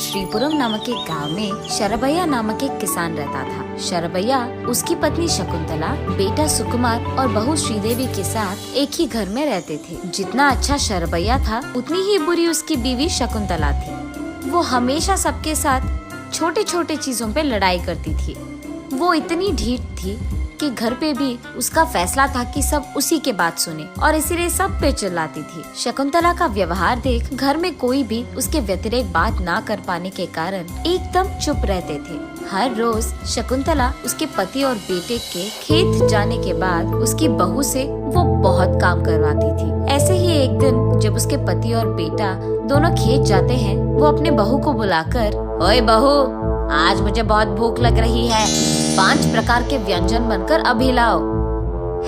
श्रीपुरम नामक एक गांव में शरभैया नामक एक किसान रहता था। शरभैया, उसकी पत्नी शकुंतला, बेटा सुकुमार और बहू श्रीदेवी के साथ एक ही घर में रहते थे। जितना अच्छा शरभैया था, उतनी ही बुरी उसकी बीवी शकुंतला थी। वो हमेशा सबके साथ छोटे छोटे चीजों पे लड़ाई करती थी। वो इतनी ढीठ थी कि घर पे भी उसका फैसला था कि सब उसी के बात सुने और इसीलिए सब पे चिल्लाती थी। शकुंतला का व्यवहार देख घर में कोई भी उसके व्यतिरेक बात ना कर पाने के कारण एकदम चुप रहते थे। हर रोज शकुंतला उसके पति और बेटे के खेत जाने के बाद उसकी बहू से वो बहुत काम करवाती थी। ऐसे ही एक दिन जब उसके पति और बेटा दोनों खेत जाते हैं, वो अपने बहू को बुलाकर, ओए बहू, आज मुझे बहुत भूख लग रही है, 5 प्रकार के व्यंजन बनकर अभी लाओ।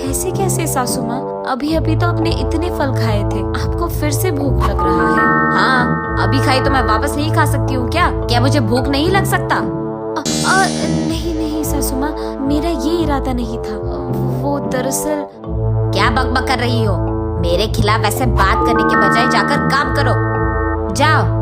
ऐसे कैसे सासू माँ, अभी अभी तो आपने इतने फल खाए थे, आपको फिर से भूख लग रहा है? हाँ, अभी खाई तो मैं वापस नहीं खा सकती हूँ क्या? क्या मुझे भूख नहीं लग सकता? नहीं नहीं सासू माँ, मेरा ये इरादा नहीं था। वो दरअसल। क्या बकबक कर रही हो? मेरे खिलाफ ऐसे बात करने के बजाय जाकर काम करो। जाओ,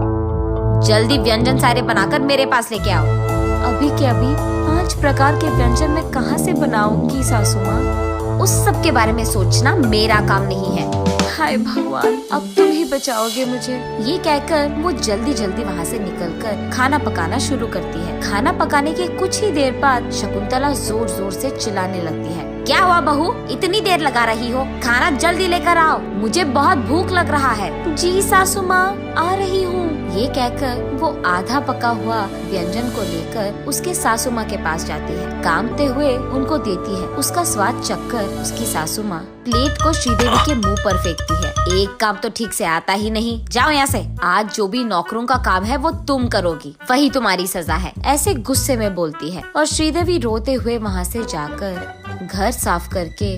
जल्दी व्यंजन सारे बनाकर मेरे पास लेके आओ। अभी के अभी 5 प्रकार के व्यंजन मैं कहाँ से बनाऊंगी सासू माँ? उस सब के बारे में सोचना मेरा काम नहीं है। हाय भगवान, अब तुम ही बचाओगे मुझे। ये कहकर वो जल्दी जल्दी वहाँ से निकलकर खाना पकाना शुरू करती है। खाना पकाने के कुछ ही देर बाद शकुंतला जोर जोर से चिल्लाने लगती है। क्या हुआ बहू, इतनी देर लगा रही हो? खाना जल्दी लेकर आओ, मुझे बहुत भूख लग रहा है। जी सासू माँ, आ रही हूँ। ये कहकर वो आधा पका हुआ व्यंजन को लेकर उसके सासू माँ के पास जाती है। कामते हुए उनको देती है। उसका स्वाद चखकर उसकी सासू माँ प्लेट को श्रीदेवी के मुंह पर फेंकती है। एक काम तो ठीक से आता ही नहीं, जाओ यहाँ से। आज जो भी नौकरों का काम है वो तुम करोगी, वही तुम्हारी सजा है। ऐसे गुस्से में बोलती है और श्रीदेवी रोते हुए वहाँ से जाकर घर साफ करके,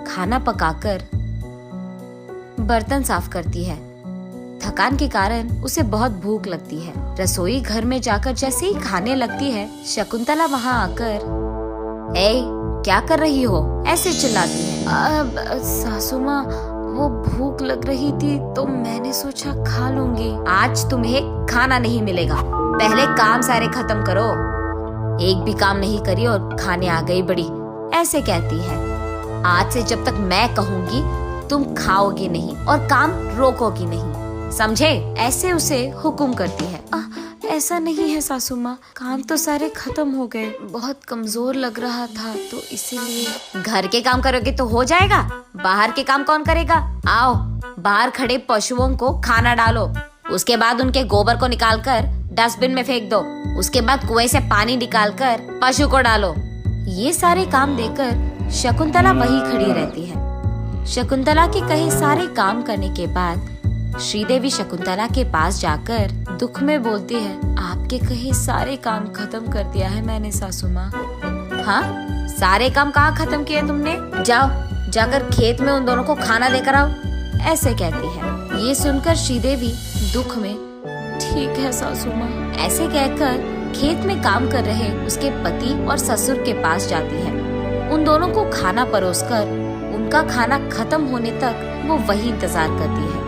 खाना पकाकर, बर्तन साफ करती है। थकान के कारण उसे बहुत भूख लगती है। रसोई घर में जाकर जैसे ही खाने लगती है, शकुंतला वहाँ आकर, ए, क्या कर रही हो? ऐसे चिल्लाती है। सासू माँ, वो भूख लग रही थी तो मैंने सोचा खा लूंगी। आज तुम्हें खाना नहीं मिलेगा, पहले काम सारे खत्म करो। एक भी काम नहीं करी और खाने आ गई बड़ी, ऐसे कहती है। आज से जब तक मैं कहूँगी तुम खाओगे नहीं और काम रोकोगी नहीं, समझे? ऐसे उसे हुक्म करती है। ऐसा नहीं है सासू माँ, काम तो सारे खत्म हो गए, बहुत कमजोर लग रहा था तो इसीलिए। घर के काम करोगे तो हो जाएगा, बाहर के काम कौन करेगा? आओ, बाहर खड़े पशुओं को खाना डालो, उसके बाद उनके गोबर को निकालकर डस्टबिन में फेंक दो, उसके बाद कुएं से पानी निकालकर पशु को डालो। ये सारे काम देकर शकुंतला वही खड़ी रहती है। शकुंतला के कहे सारे काम करने के बाद श्रीदेवी शकुंतला के पास जाकर दुख में बोलती है, आपके कहे सारे काम खत्म कर दिया है मैंने सासू माँ। हाँ, सारे काम कहाँ खत्म किए तुमने? जाओ, जाकर खेत में उन दोनों को खाना देकर आओ, ऐसे कहती है। ये सुनकर श्रीदेवी दुख में, ठीक है सासू माँ, ऐसे कहकर खेत में काम कर रहे उसके पति और ससुर के पास जाती है। उन दोनों को खाना परोसकर उनका खाना खत्म होने तक वो वही इंतजार करती है।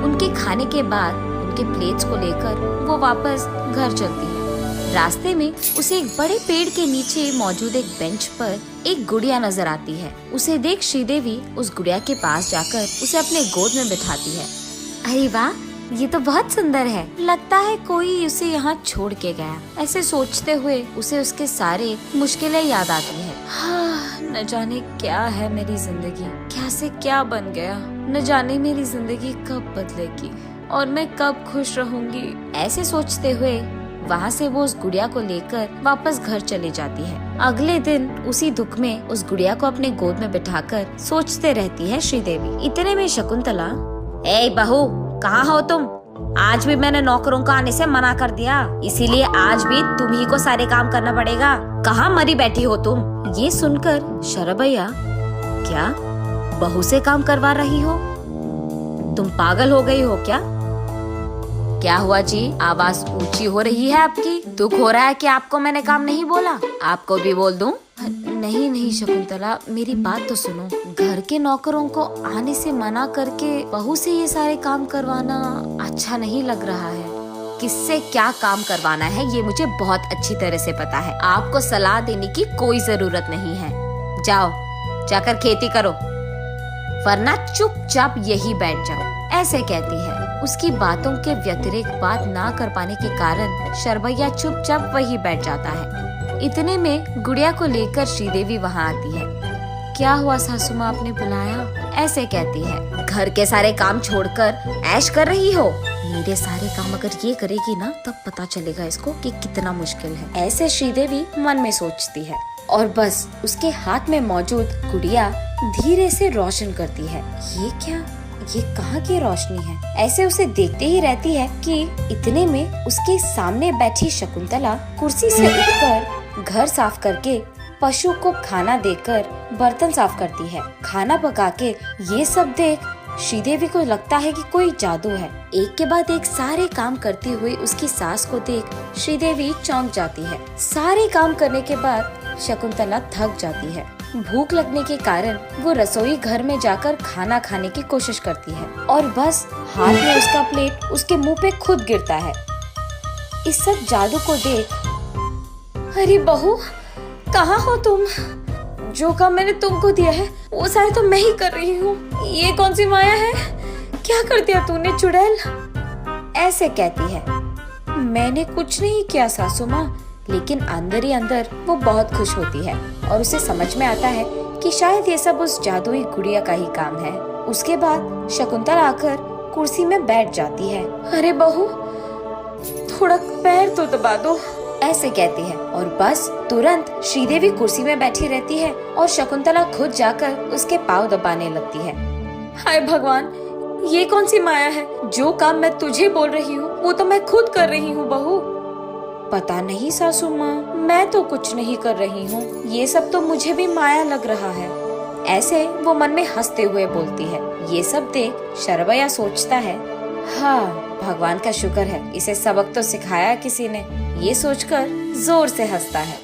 उनके खाने के बाद उनके प्लेट्स को लेकर वो वापस घर चलती है। रास्ते में उसे एक बड़े पेड़ के नीचे मौजूद एक बेंच पर एक गुड़िया नजर आती है। उसे देख श्रीदेवी उस गुड़िया के पास जाकर उसे अपने गोद में बिठाती है। अरे वाह, ये तो बहुत सुंदर है, लगता है कोई उसे यहाँ छोड़ के गया। ऐसे सोचते हुए उसे उसके सारे मुश्किलें याद आती है। हाँ, न जाने क्या है मेरी जिंदगी, क्या से क्या बन गया, न जाने मेरी जिंदगी कब बदलेगी और मैं कब खुश रहूंगी। ऐसे सोचते हुए वहाँ से वो उस गुड़िया को लेकर वापस घर चली जाती है। अगले दिन उसी दुख में उस गुड़िया को अपने गोद में बिठाकर सोचते रहती है श्रीदेवी। इतने में शकुंतला, ए बहू, कहाँ हो तुम? आज भी मैंने नौकरों को आने से मना कर दिया, इसीलिए आज भी तुम ही को सारे काम करना पड़ेगा। कहाँ मरी बैठी हो तुम? ये सुनकर शरभैया, क्या बहू से काम करवा रही हो? तुम पागल हो गई हो क्या? क्या हुआ जी, आवाज ऊंची हो रही है आपकी? दुख हो रहा है कि आपको मैंने काम नहीं बोला? आपको भी बोल दूं? नहीं नहीं शकुंतला, मेरी बात तो सुनो। घर के नौकरों को आने से मना करके बहू से ये सारे काम करवाना अच्छा नहीं लग रहा है। किससे क्या काम करवाना है ये मुझे बहुत अच्छी तरह से पता है। आपको सलाह देने की कोई जरूरत नहीं है। जाओ, जाकर खेती करो, वरना चुपचाप यही बैठ जाओ, ऐसे कहती है। उसकी बातों के व्यतिरिक्त बात ना कर पाने के कारण शरभैया चुपचाप वही बैठ जाता है। इतने में गुड़िया को लेकर श्रीदेवी वहाँ आती है। क्या हुआ सासू माँ, आपने बुलाया? ऐसे कहती है। घर के सारे काम छोड़कर ऐश कर रही हो? मेरे सारे काम अगर ये करेगी ना तब पता चलेगा इसको कि कितना मुश्किल है, ऐसे श्रीदेवी मन में सोचती है। और बस उसके हाथ में मौजूद गुड़िया धीरे से रोशन करती है। ये क्या, ये कहाँ की रोशनी है? ऐसे उसे देखते ही रहती है कि इतने में उसके सामने बैठी शकुंतला कुर्सी से उठकर घर साफ करके पशु को खाना देकर बर्तन साफ करती है। खाना पका के ये सब देख श्रीदेवी को लगता है कि कोई जादू है। एक के बाद एक सारे काम करती हुई उसकी सास को देख श्रीदेवी चौंक जाती है। सारे काम करने के बाद शकुंतला थक जाती है। भूख लगने के कारण वो रसोई घर में जाकर खाना खाने की कोशिश करती है और बस हाथ में उसका प्लेट उसके मुंह पे खुद गिरता है। इस सब जादू को देख, अरे बहू, कहाँ हो तुम? जो काम मैंने तुमको दिया है वो सारे तो मैं ही कर रही हूँ। ये कौन सी माया है? क्या कर दिया तूने चुड़ैल? ऐसे कहती है। मैंने कुछ नहीं किया सासू माँ, लेकिन अंदर ही अंदर वो बहुत खुश होती है और उसे समझ में आता है कि शायद ये सब उस जादुई गुड़िया का ही काम है। उसके बाद शकुंतला आकर कुर्सी में बैठ जाती है। अरे बहू, थोड़ा पैर तो दबा दो, ऐसे कहती है। और बस तुरंत श्रीदेवी कुर्सी में बैठी रहती है और शकुंतला खुद जाकर उसके पाँव दबाने लगती है। हाय भगवान, ये कौन सी माया है? जो काम मैं तुझे बोल रही हूँ वो तो मैं खुद कर रही हूँ बहू। पता नहीं सासू माँ, मैं तो कुछ नहीं कर रही हूँ, ये सब तो मुझे भी माया लग रहा है, ऐसे वो मन में हंसते हुए बोलती है। ये सब देख शरभैया सोचता है, हाँ भगवान का शुक्र है, इसे सबक तो सिखाया किसी ने, ये सोचकर जोर से हंसता है।